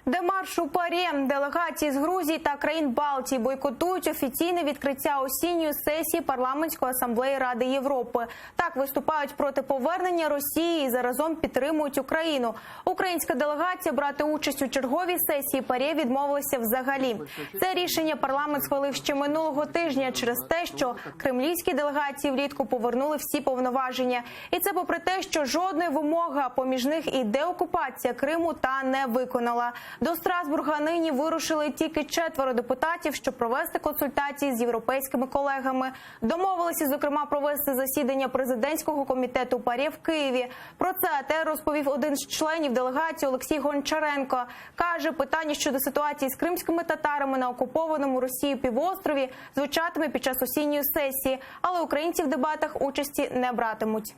Демарш у ПАРЄ. Делегації з Грузії та країн Балтії бойкотують офіційне відкриття осінньої сесії Парламентської асамблеї Ради Європи. Так виступають проти повернення Росії і заразом підтримують Україну. Українська делегація брати участь у черговій сесії ПАРЄ відмовилася взагалі. Це рішення парламент схвалив ще минулого тижня через те, що кремлівські делегації влітку повернули всі повноваження. І це попри те, що жодної вимоги, поміж них і деокупація Криму, та не виконала. До Страсбурга нині вирушили тільки 4 депутатів, щоб провести консультації з європейськими колегами. Домовилися, зокрема, провести засідання президентського комітету ПАРЄ в Києві. Про це АТР розповів один з членів делегації Олексій Гончаренко. Каже, питання щодо ситуації з кримськими татарами на окупованому Росією півострові звучатиме під час осінньої сесії, але українці в дебатах участі не братимуть.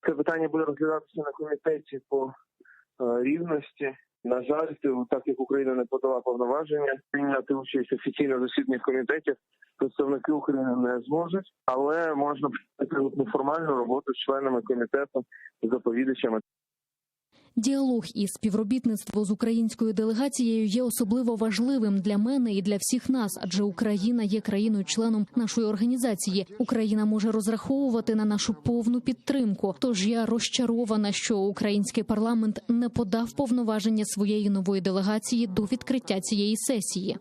Це питання буде розглядатися на комітеті по рівності. На жаль, так як Україна не подала повноваження, прийняти участь офіційно в засіданнях комітетів представники України не зможуть, але можна провести неформальну роботу з членами комітету, з доповідачами. Діалог і співробітництво з українською делегацією є особливо важливим для мене і для всіх нас, адже Україна є країною-членом нашої організації. Україна може розраховувати на нашу повну підтримку. Тож я розчарована, що український парламент не подав повноваження своєї нової делегації до відкриття цієї сесії.